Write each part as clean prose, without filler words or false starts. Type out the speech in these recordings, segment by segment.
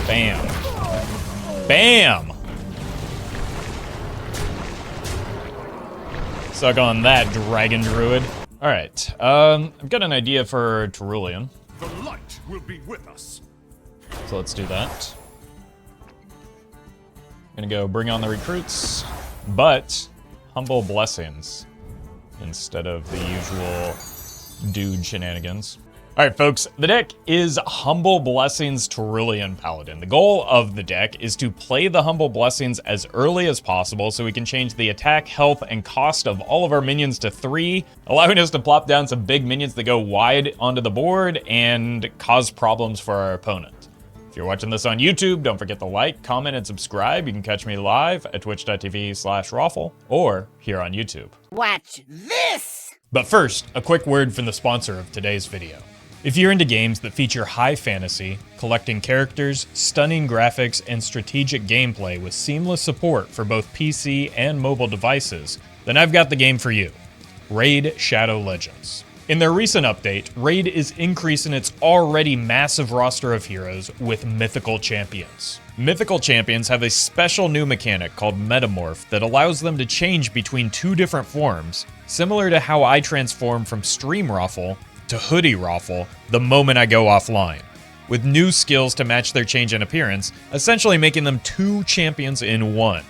Bam. Bam! Suck on that, Dragon Druid. Alright, I've got an idea for Turalyon. The light will be with us. So let's do that. Gonna go bring on the recruits, but humble blessings instead of the usual dude shenanigans. Alright folks, the deck is Humble Blessings Turalyon Paladin. The goal of the deck is to play the Humble Blessings as early as possible so we can change the attack, health, and cost of all of our minions to 3, allowing us to plop down some big minions that go wide onto the board and cause problems for our opponent. If you're watching this on YouTube, don't forget to like, comment, and subscribe. You can catch me live at twitch.tv/Roffle or here on YouTube. Watch this! But first, a quick word from the sponsor of today's video. If you're into games that feature high fantasy, collecting characters, stunning graphics, and strategic gameplay with seamless support for both PC and mobile devices, then I've got the game for you, Raid Shadow Legends. In their recent update, Raid is increasing its already massive roster of heroes with mythical champions. Mythical champions have a special new mechanic called Metamorph that allows them to change between 2 different forms, similar to how I transform from Stream Roffle to Hoodie Roffle the moment I go offline, with new skills to match their change in appearance, essentially making them 2 champions in 1.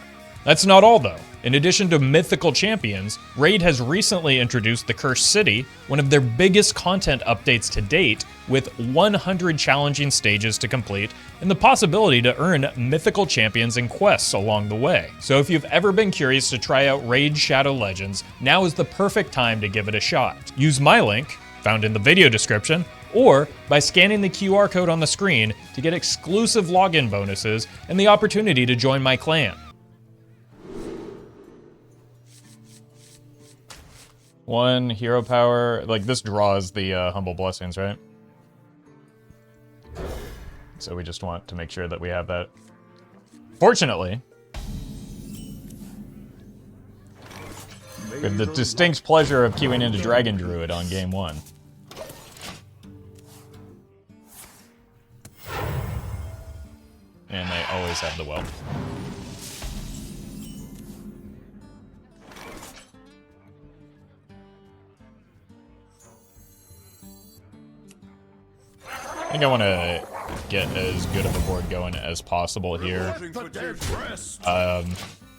That's not all though. In addition to mythical champions, Raid has recently introduced the Cursed City, one of their biggest content updates to date, with 100 challenging stages to complete and the possibility to earn mythical champions and quests along the way. So if you've ever been curious to try out Raid Shadow Legends, now is the perfect time to give it a shot. Use my link, found in the video description, or by scanning the QR code on the screen to get exclusive login bonuses and the opportunity to join my clan. 1 hero power, like this draws the Humble Blessings, right? So we just want to make sure that we have that. Fortunately, we have the distinct pleasure of queuing into Dragon Druid on game 1. And they always have the wealth. I think I want to get as good of a board going as possible here.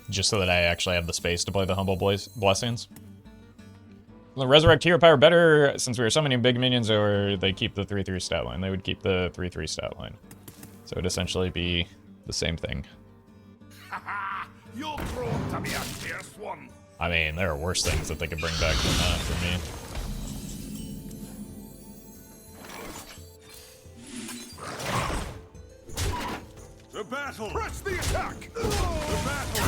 Just so that I actually have the space to play the Humble Blessings. Will the Resurrect Hero Power better since we were summoning big minions, or they keep the 3/3 stat line? They would keep the 3/3 stat line. So it would essentially be the same thing. You're prone to be a fierce one. I mean, there are worse things that they could bring back than that for me. The battle! Press the attack! The battle!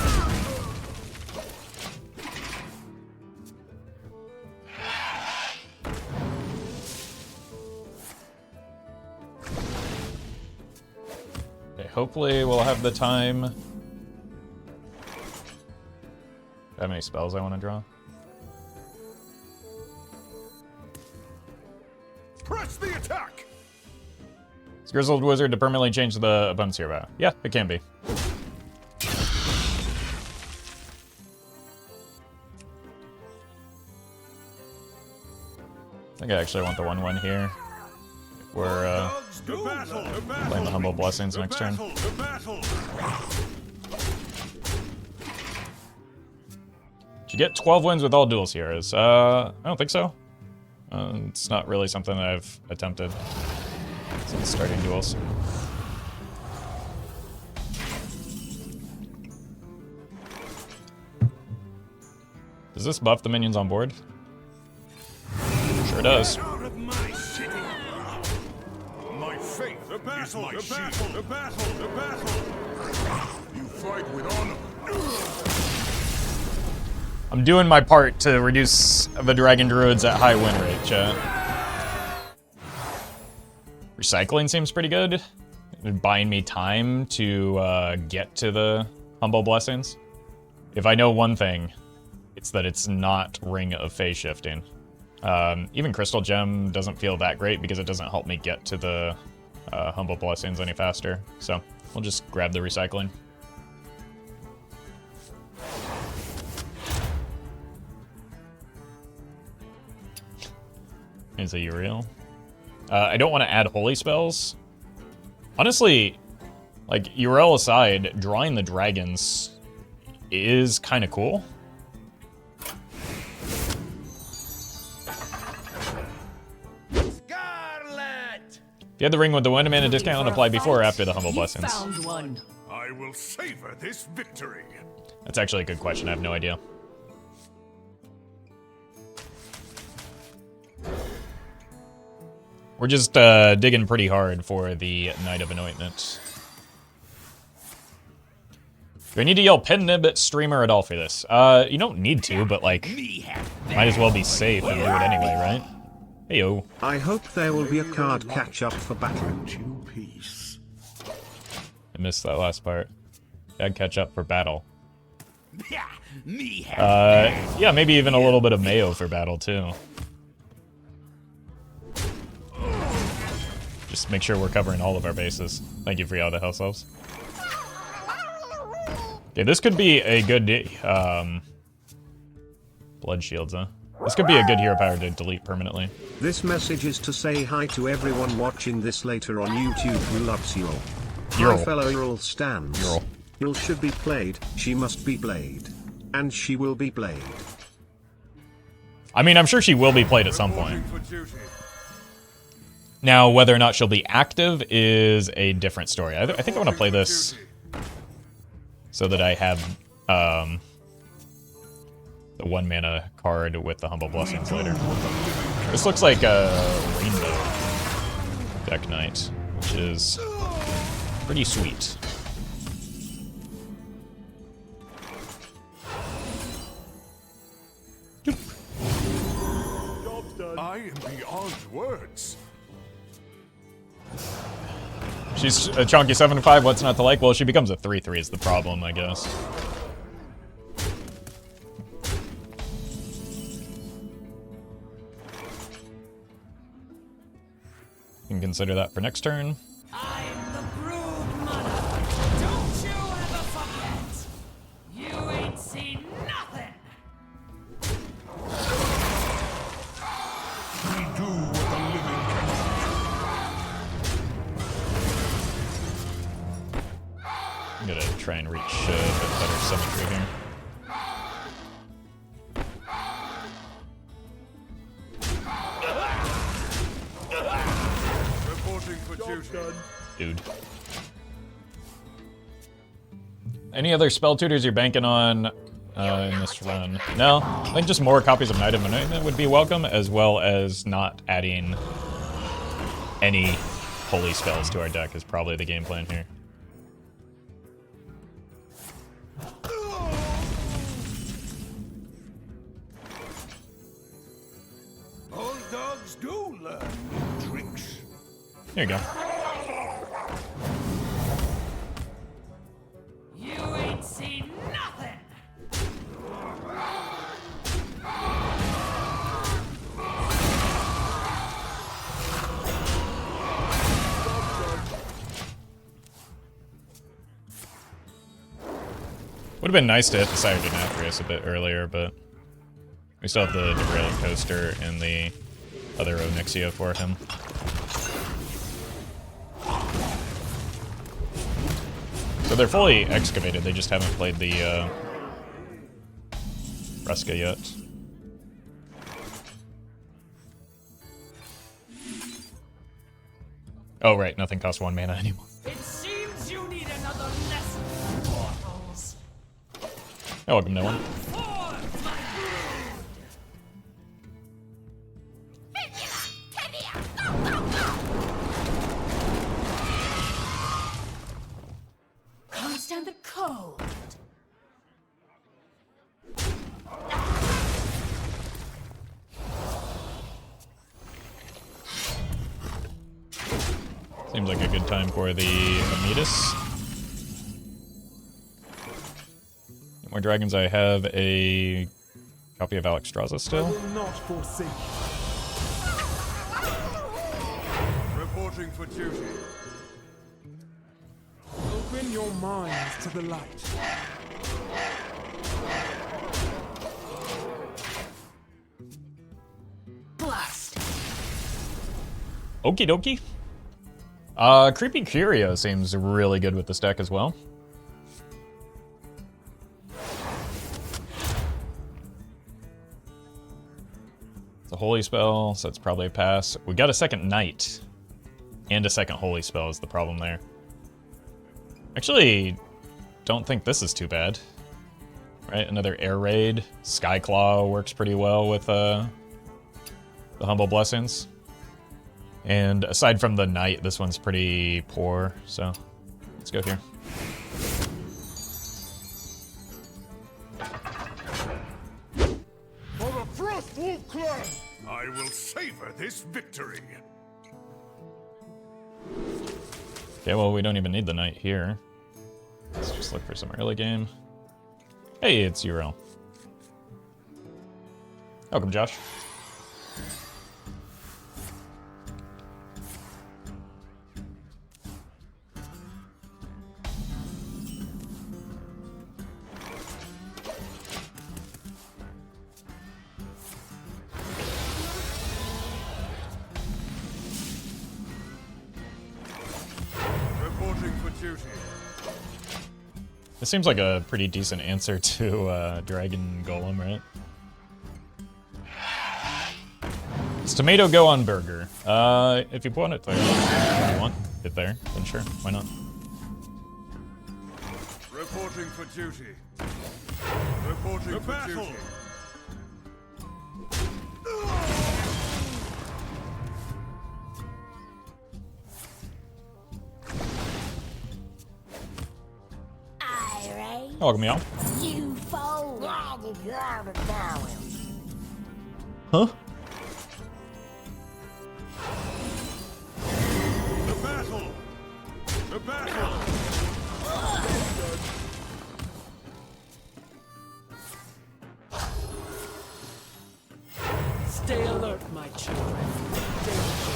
Okay, hopefully we'll have the time. Do I have any spells I want to draw? Press the attack! Is Grizzled Wizard to permanently change the opponent's hero power? Yeah, it can be. I think I actually want the 1/1 here. If we're playing the Humble Blessings next turn. Did you get 12 wins with all Duels heroes? I don't think so. It's not really something that I've attempted since starting Duels. Does this buff the minions on board? Sure does. My faith, the battle, the battle, the battle, the battle. You fight with honor. I'm doing my part to reduce the Dragon Druids at high win rate, chat. Recycling seems pretty good. Buying me time to get to the Humble Blessings. If I know one thing, it's that it's not Ring of Phase Shifting. Even Crystal Gem doesn't feel that great because it doesn't help me get to the Humble Blessings any faster. So we'll just grab the recycling. Is a Uriel. I don't want to add holy spells. Honestly, like, Uriel aside, drawing the dragons is kind of cool. Scarlet! If you had the ring with the 1 mana discount apply before or after the Humble Blessings? Found one. I will savor this victory. That's actually a good question. I have no idea. We're just digging pretty hard for the Knight of Anointment. Do I need to yell Pin Nibbit streamer at all for this? You don't need to, but like, might as well be safe and do it anyway, right? Heyo. I hope there will be a card catch-up for battle. I missed that last part. Gotta catch up for battle. Yeah, maybe even a little bit of mayo for battle too. Just make sure we're covering all of our bases. Thank you for all the health elves. Okay, this could be a good blood shields, huh? This could be a good hero power to delete permanently. This message is to say hi to everyone watching this later on YouTube who loves you all. Ural. My fellow Ural stands. Ural. Ural should be played, she must be played. And she will be played. I mean, I'm sure she will be played at some point. Now, whether or not she'll be active is a different story. I think I want to play this so that I have the 1 mana card with the Humble Blessings later. This looks like a Rainbow Deck Knight, which is pretty sweet. I am beyond words. She's a chunky 7-5, what's not to like? Well, she becomes a 3-3 is the problem, I guess. You can consider that for next turn. I'm the brood mother. Don't you ever forget. You ain't seen nothing. We do what the living I'm gonna try and reach a bit better symmetry here. reporting for duty. Dude. Any other spell tutors you're banking on in this run? No, I think just more copies of Knight of Anointment would be welcome, as well as not adding any holy spells to our deck is probably the game plan here. Old dogs do learn new tricks. Here you go. You ain't seen nothing. Would have been nice to hit the Sire Denathrius a bit earlier, but we still have the Derailing Coaster and the other Onyxia for him. So they're fully excavated, they just haven't played the Ruska yet. Oh right, nothing costs 1 mana anymore. It seems you need another lesson, mortals. Oh, welcome, no one. Forth, my brood. Can't stand the cold. Seems like a good time for the Ametus. More dragons. I have a copy of Alexstrasza still. Reporting Reporting for duty. Open your minds to the light. Blast. Okie dokie. Creepy Curio seems really good with this deck as well. It's a holy spell, so it's probably a pass. We got a second Knight. And a second holy spell is the problem there. Actually, don't think this is too bad. Right, another Air Raid. Skyclaw works pretty well with the Humble Blessings. And aside from the Knight, this one's pretty poor, so let's go here. For the Frostwolf clan, I will savor this victory. Okay, well, we don't even need the Knight here. Let's just look for some early game. Hey, it's URL. Welcome, Josh. Reporting for duty. This seems like a pretty decent answer to Dragon Golem, right? Does tomato go on burger? If you want it there, if you want it there, then sure, why not? Reporting for duty. Reporting for duty. Irate. Welcome, y'all. You fool. Huh? The battle. The battle. Stay alert, my children. Danger.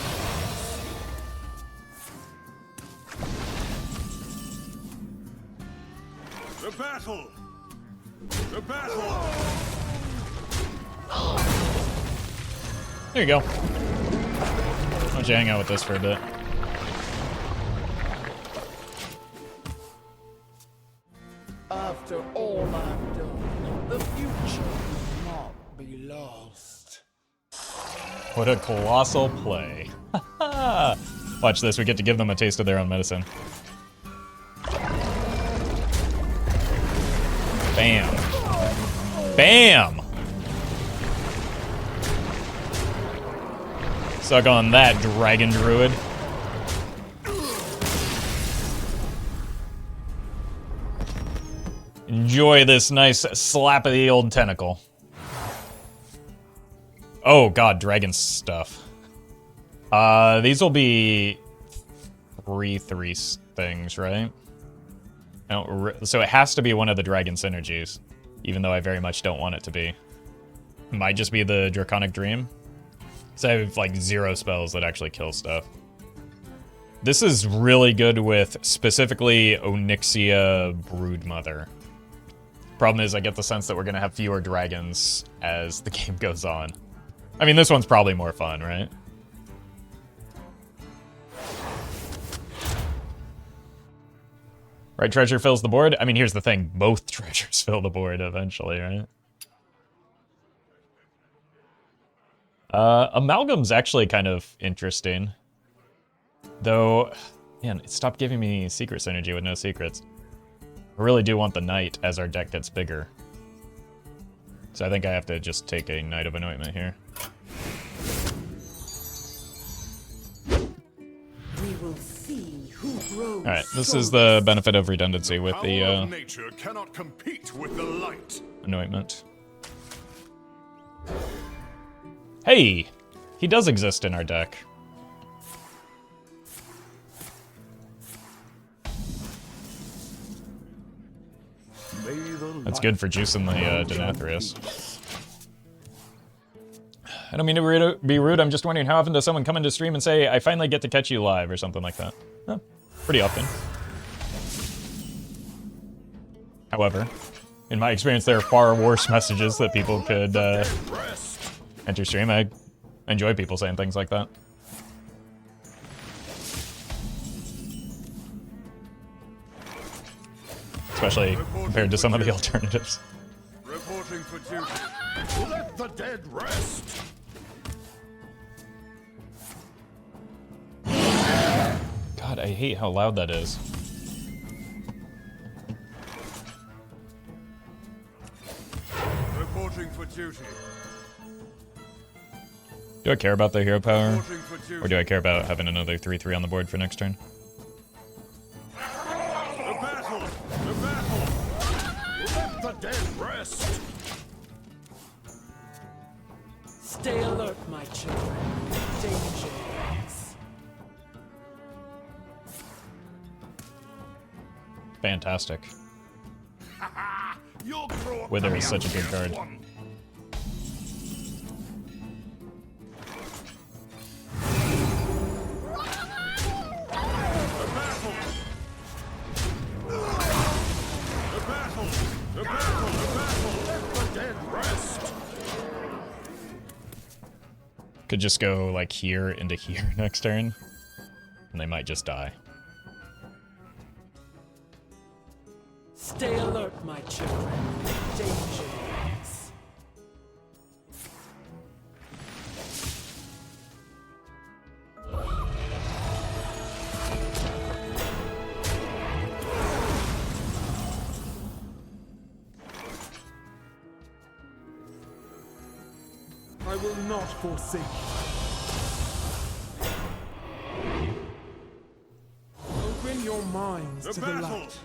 The battle. The battle. There you go. Why don't you hang out with this for a bit? After all I've done, the future will not be lost. What a colossal play. Watch this, we get to give them a taste of their own medicine. Bam. Bam! Suck on that, Dragon Druid. Enjoy this nice slap of the old tentacle. Oh god, dragon stuff. These will be 3/3 things, right? So it has to be one of the dragon synergies, even though I very much don't want it to be. Might just be the Draconic Dream. So I have like 0 spells that actually kill stuff. This is really good with specifically Onyxia Broodmother. Problem is I get the sense that we're gonna have fewer dragons as the game goes on. I mean, this one's probably more fun, right? Right treasure fills the board? I mean, here's the thing. Both treasures fill the board eventually, right? Amalgam's actually kind of interesting. Though, man, it stopped giving me secret synergy with no secrets. I really do want the Knight as our deck gets bigger. So I think I have to just take a Knight of Anointment here. We will see who grows. Alright, this is the benefit of redundancy with Power the of nature cannot compete with the light. Anointment. Hey! He does exist in our deck. That's good for juicing the Denathrius. I don't mean to be rude, I'm just wondering how often does someone come into stream and say, I finally get to catch you live, or something like that? Oh, pretty often. However, in my experience, there are far worse messages that people could enter stream. I enjoy people saying things like that. Especially compared to some of the alternatives. Reporting for duty. Let the dead rest. God, I hate how loud that is. Reporting for duty. Do I care about the hero power? Reporting for duty. Or do I care about having another 3/3 on the board for next turn? The battle! The battle! Let the dead rest. Stay alert, my children. Danger. Fantastic. You'll grow up Wither to is be such a good fierce card. one. The battle! The battle! The battle! The battle! Let the dead rest. Could just go like here into here next turn. And they might just die. Stay alert, my children. Danger. I will not forsake you. Open your minds The to the battle! light.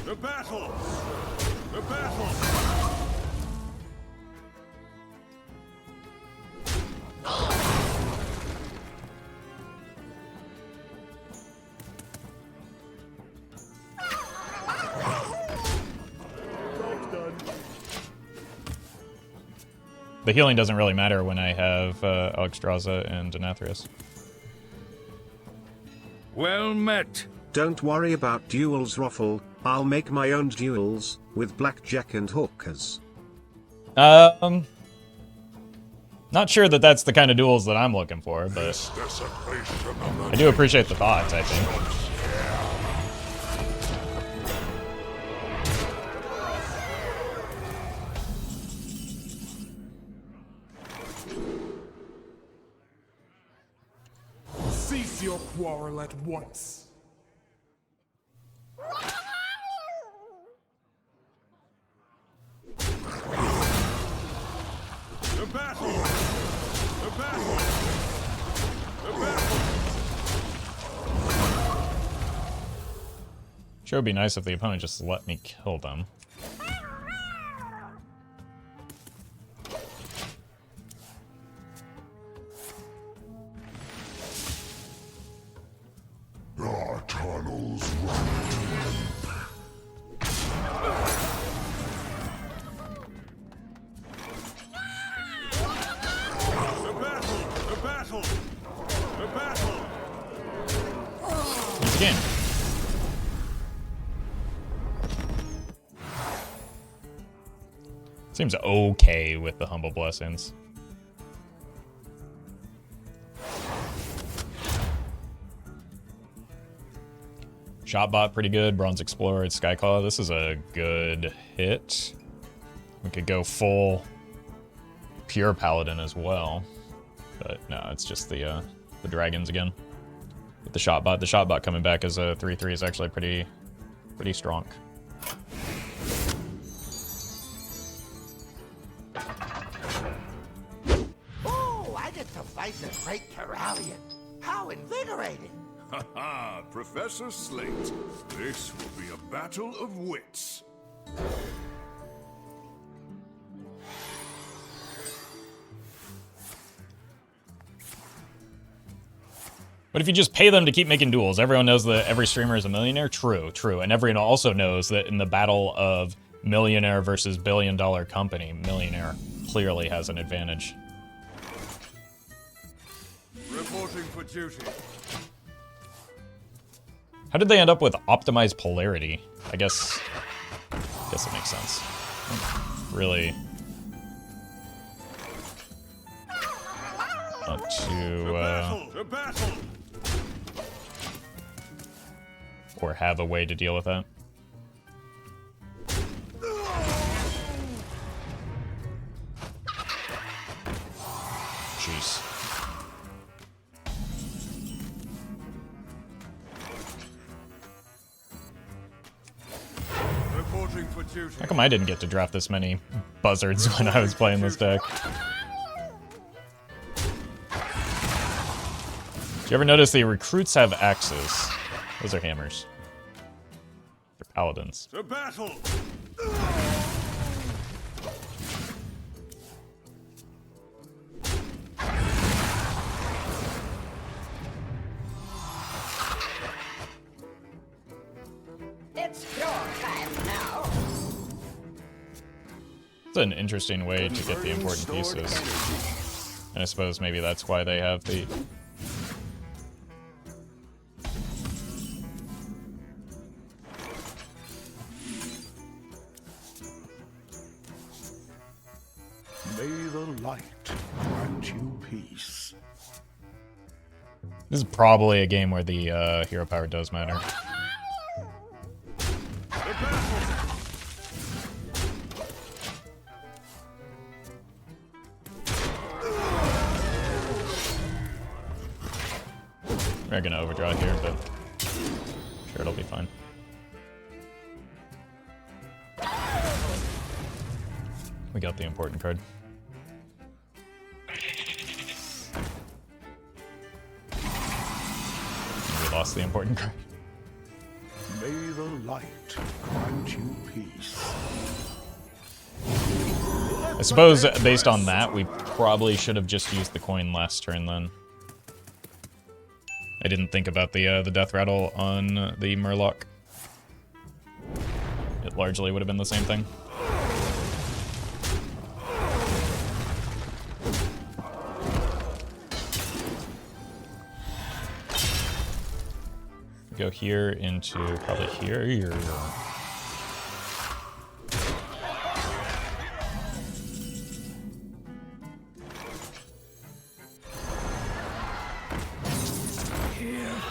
The battle! The battle! The healing doesn't really matter when I have Alexstrasza and Denathrius. Well met. Don't worry about duels, Roffle. I'll make my own duels with blackjack and hookers. Not sure that that's the kind of duels that I'm looking for, but I do appreciate the thoughts, I think. Cease your quarrel at once. The battle! The battle! The battle! Sure would be nice if the opponent just let me kill them. Our tunnels run deep. The battle! The battle! The battle! Once again. Seems okay with the Humble Blessings. Shotbot pretty good. Bronze Explorer, Skyclaw. This is a good hit. We could go full pure Paladin as well. But no, it's just the dragons again. With the Shotbot. The Shotbot coming back as a 3/3 is actually pretty strong. Oh, I get to fight the great Turalyon. How invigorating! Haha, Professor Slate. This will be a battle of wits. But if you just pay them to keep making duels, everyone knows that every streamer is a millionaire. True, true. And everyone also knows that in the battle of millionaire versus billion-dollar company, millionaire clearly has an advantage. duty. How did they end up with optimized polarity? I guess it makes sense. Really. Want to, The battle. or have a way to deal with that. Jeez. Reporting for duty. How come I didn't get to draft this many buzzards when I was playing this deck? Do you ever notice the recruits have axes? Those are hammers. They're paladins. The battle. It's your time now. It's an interesting way to get the important pieces. And I suppose maybe that's why they have the... May the light grant you peace. This is probably a game where the hero power does matter. We're gonna overdraw here, but sure, it'll be fine. We got the important card. We lost the important card. May the light grant you peace. I suppose, based on that, we probably should have just used the coin last turn then. I didn't think about the death rattle on the Murloc. It largely would have been the same thing. Go here into probably here.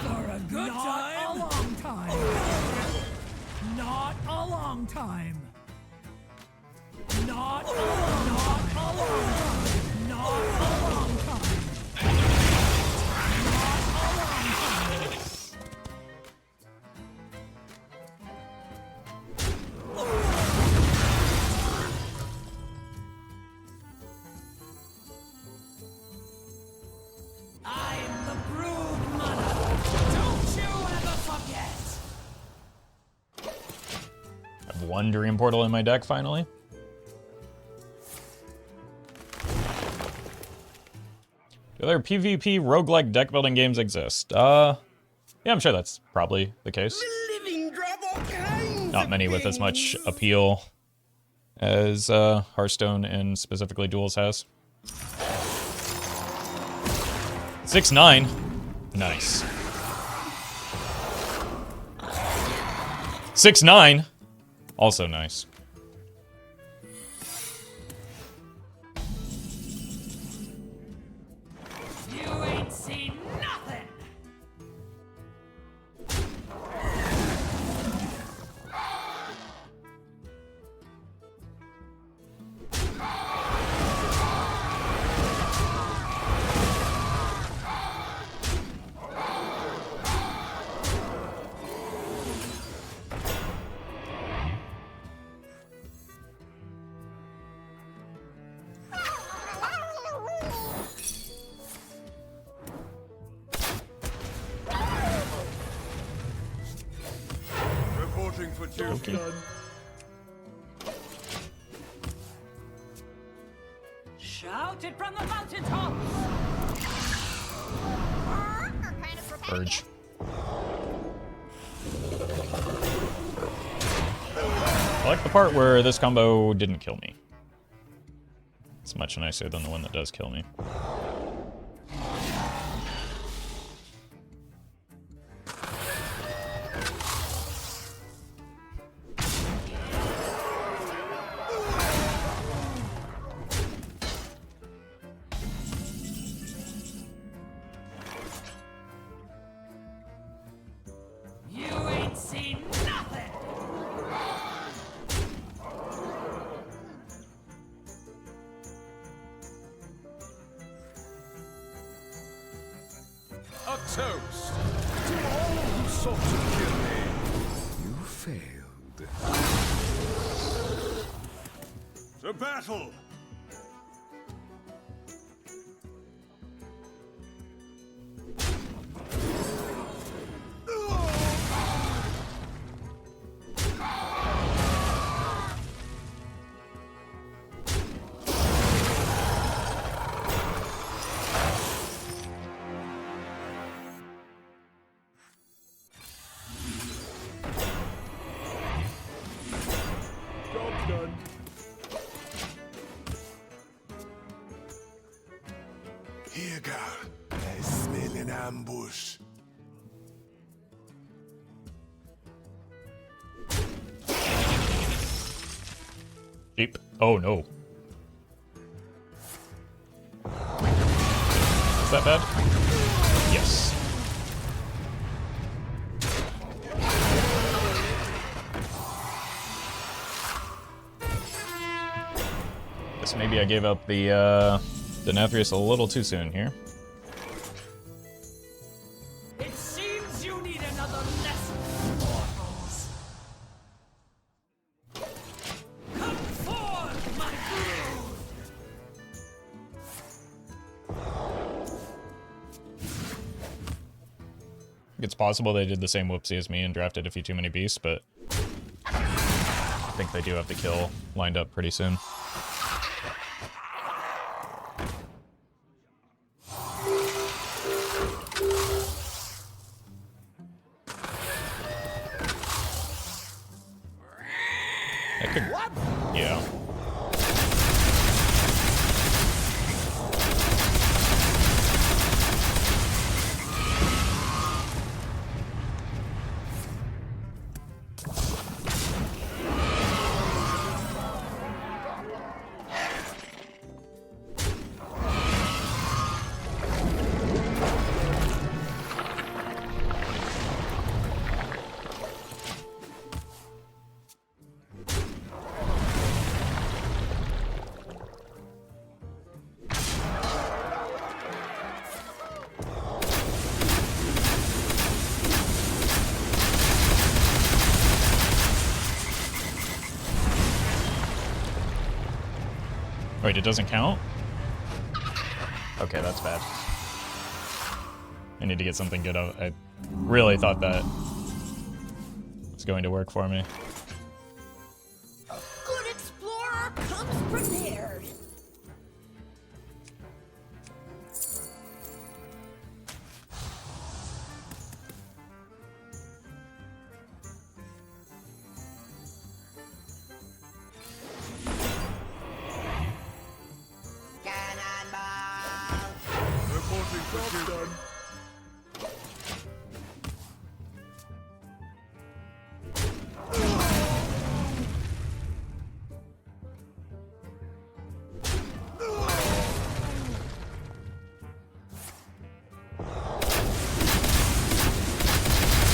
For a good time? Not a long time. Not a long time. Not a long time. Not a long time. I'm the Brood Mother. Don't you ever forget. I have one Dream Portal in my deck finally. Do other PvP roguelike deck building games exist? Yeah, I'm sure that's probably the case. Not many with as much appeal as Hearthstone and specifically Duels has. 6-9. Nice. 6-9. Also nice. You ain't seen nothing. Reporting for duty. Shout it from the mountaintops. Urge. I like the part where this combo didn't kill me. It's much nicer than the one that does kill me. toast to all who sought to kill me. You failed. To battle! Job's done. Here, girl. I smell an ambush. Sheep. Oh no. Is that bad? Yes. Guess maybe I gave up the Denathrius a little too soon here. It seems you need another lesson, mortals. Come forth, my brood! It's possible they did the same whoopsie as me and drafted a few too many beasts, but I think they do have the kill lined up pretty soon. I could, yeah. Wait, it doesn't count? Okay, that's bad. I need to get something good out. I really thought that was going to work for me. A good explorer comes prepared. Cannonball! Reporting for Job's kill. done.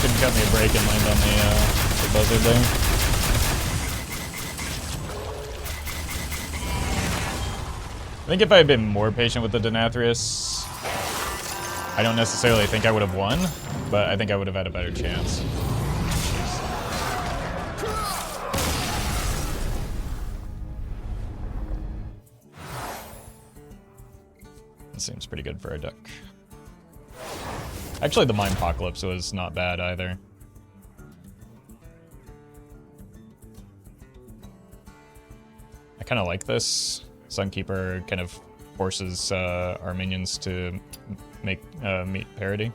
Couldn't cut me a break and land on the buzzard there. I think if I had been more patient with the Denathrius, I don't necessarily think I would have won, but I think I would have had a better chance. That seems pretty good for a duck. Actually, the Mime Apocalypse was not bad either. I kind of like this. Sunkeeper kind of forces our minions to make meet parity.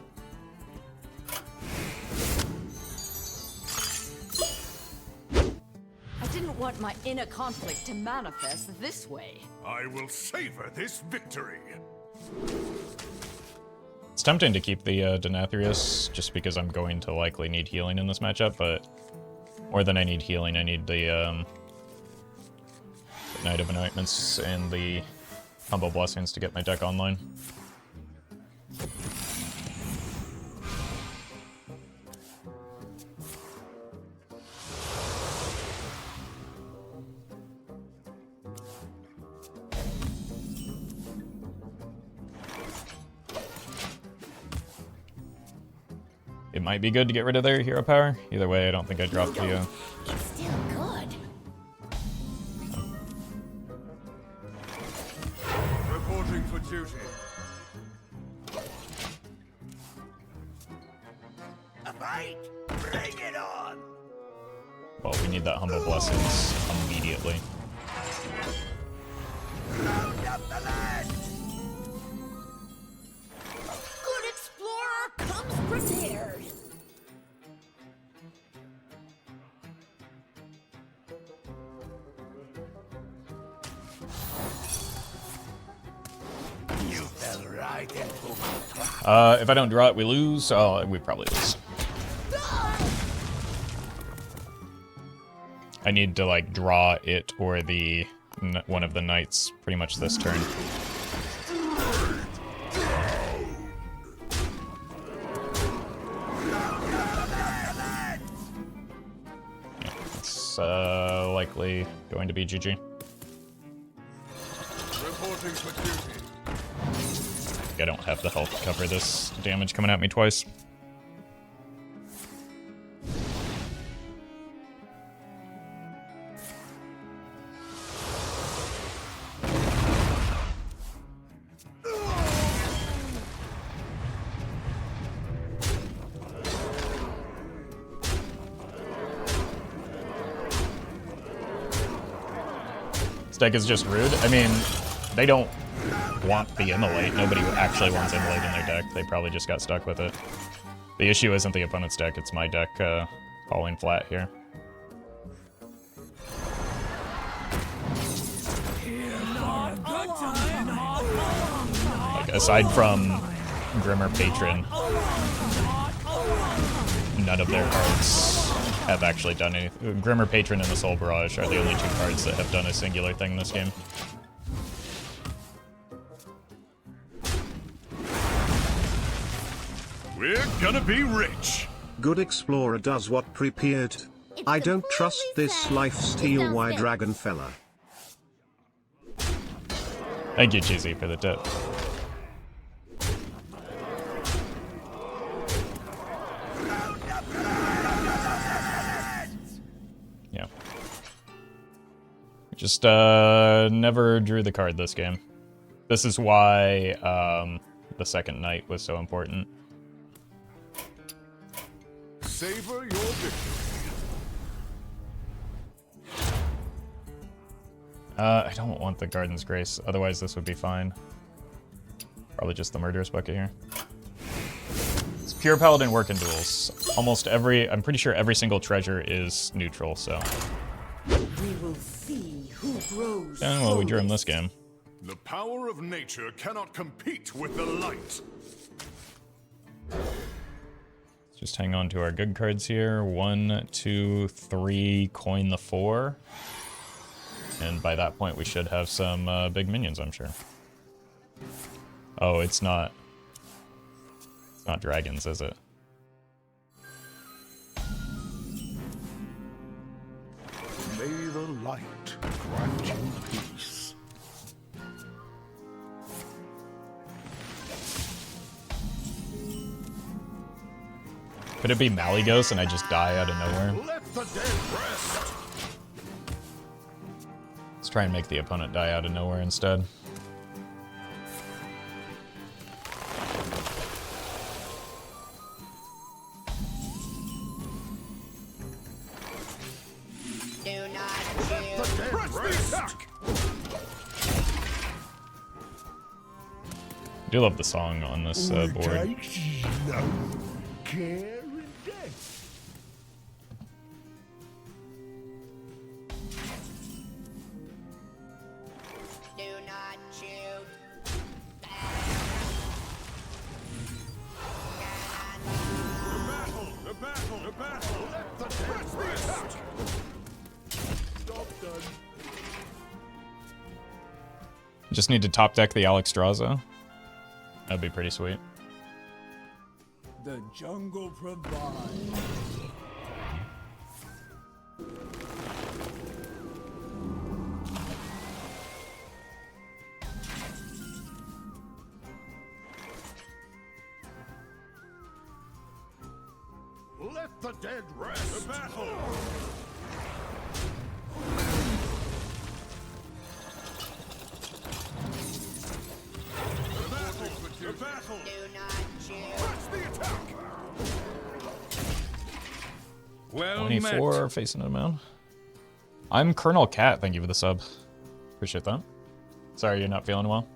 I didn't want my inner conflict to manifest this way. I will savor this victory. It's tempting to keep the Denathrius just because I'm going to likely need healing in this matchup, but more than I need healing, I need the Knight of Anointments and the Humble Blessings to get my deck online. It might be good to get rid of their hero power. Either way, I don't think I dropped the... It's still good. Reporting for duty. A fight? Bring it on! Well, we need that Humble Blessings immediately. Round up the land! Good explorer comes prepared. You fell right in. If I don't draw it, we lose. Oh, we probably lose. I need to, like, draw it or the one of the knights pretty much this turn. Yeah, it's likely going to be GG. Reporting for duty. I don't have the health to cover this damage coming at me twice. This deck is just rude. I mean, they don't want the Immolate. Nobody actually wants Immolate in their deck. They probably just got stuck with it. The issue isn't the opponent's deck, it's my deck falling flat here. Like, aside from Grimmer Patron, none of their cards have actually done anything. Grimmer Patron and the Soul Barrage are the only two cards that have done a singular thing this game. We're gonna be rich. Good explorer does what prepared. I don't trust this lifesteal wide dragon fella. Thank you, Cheesy, for the tip. Yeah. Just never drew the card this game. This is why the second night was so important. Savor your victory. I don't want the Garden's Grace, otherwise this would be fine. Probably just the Murderous Bucket here. It's pure Paladin work in duels. Almost every, I'm pretty sure every single treasure is neutral, so. We will see who grows. And well, we drew him this game. The power of nature cannot compete with the light. Just hang on to our good cards here. 1, 2, 3, coin the 4. And by that point, we should have some big minions, I'm sure. Oh, it's not dragons, is it? May the light grant you peace. Could it be Malygos and I just die out of nowhere? Let the dead rest. Let's try and make the opponent die out of nowhere instead. Do not Let the dead rest. I do love the song on this board. Care and death. Do not shoot. The battle. Let the dead rest. Job done. Just need to top deck the Alexstrasza. That'd be pretty sweet. The jungle provides. Let the dead rest. The battle. The battle. Do not choose. Press the attack. Well 24 facing a man. I'm Colonel Cat. Thank you for the sub. Appreciate that. Sorry you're not feeling well.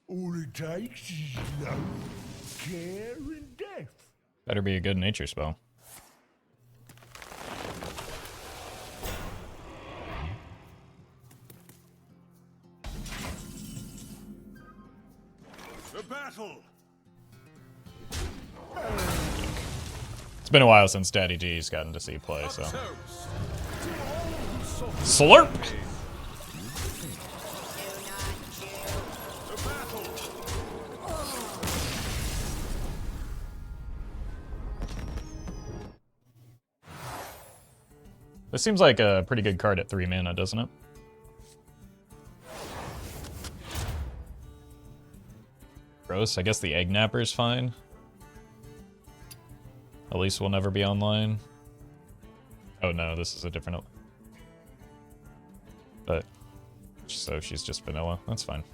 All it takes is love, care, and death. Better be a good nature spell. The battle. It's been a while since Daddy G's gotten to see play, so. Toast. Slurp! The battle. This seems like a pretty good card at 3 mana, doesn't it? Gross. I guess the Egg Napper's fine. Elise will never be online. Oh no, this is a different... But... So she's just vanilla. That's fine.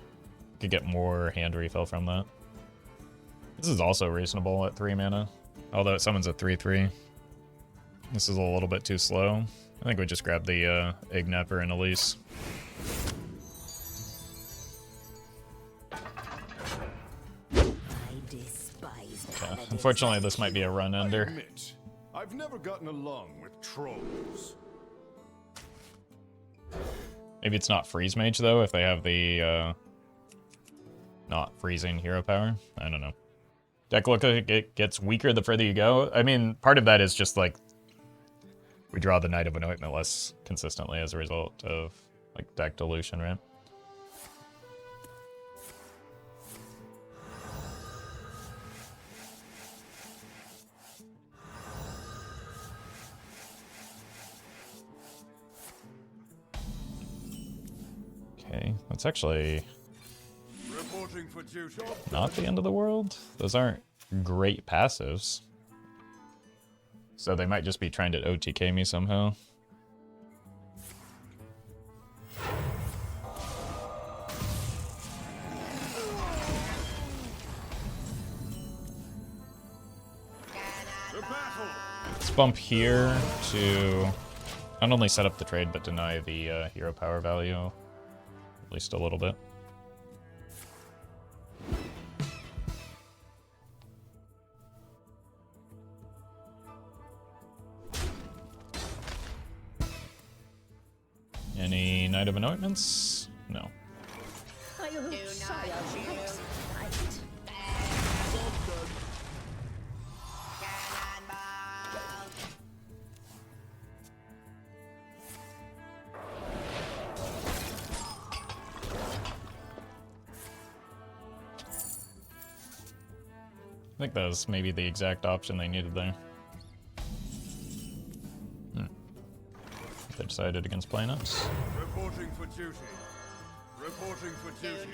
Could get more hand refill from that. This is also reasonable at 3 mana. Although it summons a 3/3. This is a little bit too slow. I think we just grab the Egg Napper and Elise. Okay. Unfortunately, this might be a run I ender. admit, I've never gotten along with trolls. Maybe it's not Freeze Mage, though, if they have the not freezing hero power. I don't know. Deck look like it gets weaker the further you go. I mean, part of that is just like we draw the Knight of Anointment less consistently as a result of like deck dilution, right? Okay, that's actually Reporting for duty. not the end of the world. Those aren't great passives. So they might just be trying to OTK me somehow. The battle. Let's bump here to not only set up the trade, but deny the hero power value, at least a little bit. Any Knight of Anointments? No. I think that was maybe the exact option they needed there. They decided against planups. Reporting for duty. Reporting for duty.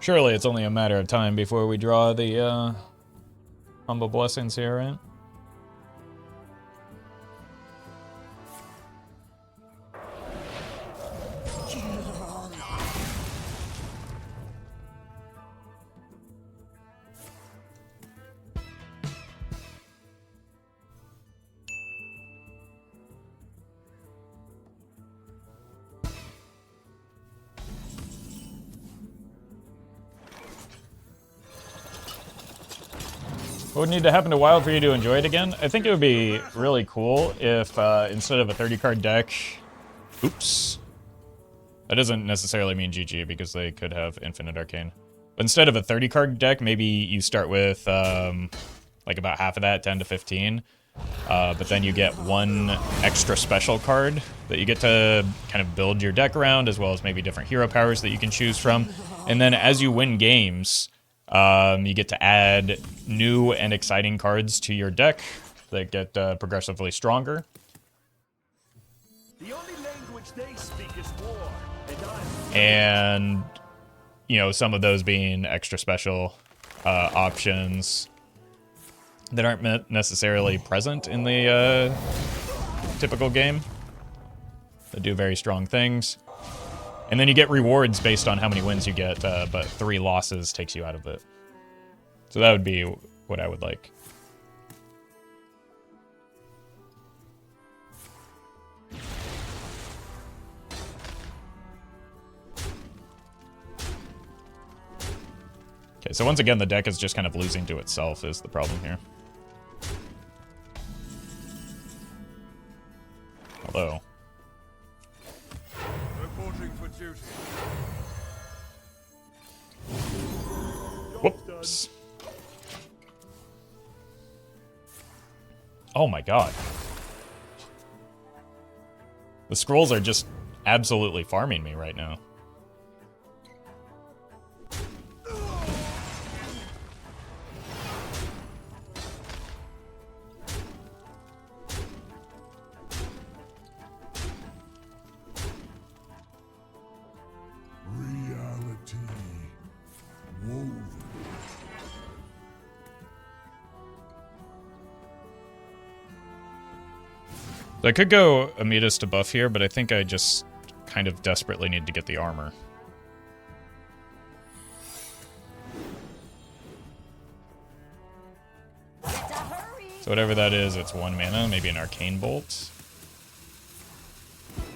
Surely it's only a matter of time before we draw the Humble Blessings here, right? What would need to happen to Wild for you to enjoy it again? I think it would be really cool if instead of a 30-card deck... Oops. That doesn't necessarily mean GG because they could have Infinite Arcane. But instead of a 30-card deck, maybe you start with like about half of that, 10 to 15. But then you get one extra special card that you get to kind of build your deck around, as well as maybe different hero powers that you can choose from. And then as you win games... you get to add new and exciting cards to your deck that get progressively stronger. The only language they speak And, you know, some of those being extra special options that aren't necessarily present in the typical game. They do very strong things. And then you get rewards based on how many wins you get, but 3 losses takes you out of it. So that would be what I would like. Okay, so once again, the deck is just kind of losing to itself is the problem here. Although... Reporting for duty. Whoops. Oh my god. The scrolls are just absolutely farming me right now. Reality woven. So I could go Amidas to buff here, but I think I just kind of desperately need to get the armor. So whatever that is, it's 1 mana, maybe an Arcane Bolt.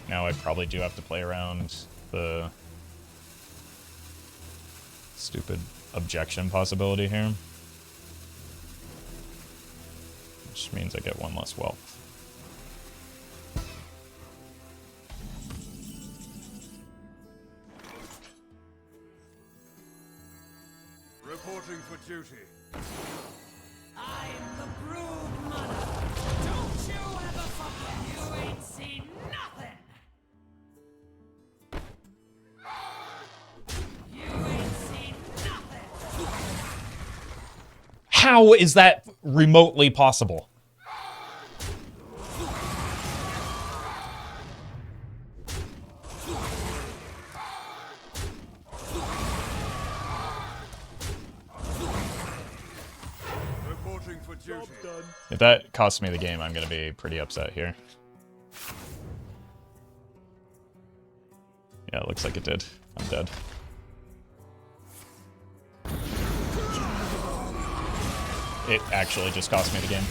Now I probably do have to play around the stupid objection possibility here. Which means I get 1 less wealth. Reporting for duty. I'm the brood mother. Don't you ever forget. You ain't seen nothing. You ain't seen nothing. How is that remotely possible? Reporting for duty. If that costs me the game, I'm going to be pretty upset here. Yeah, it looks like it did. I'm dead. It actually just cost me the game.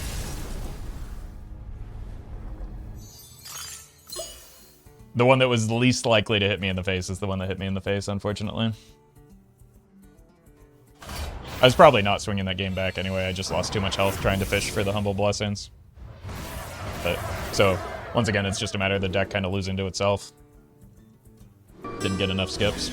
The one that was least likely to hit me in the face is the one that hit me in the face, unfortunately. I was probably not swinging that game back anyway. I just lost too much health trying to fish for the Humble Blessings. But, so, once again, it's just a matter of the deck kind of losing to itself. Didn't get enough skips.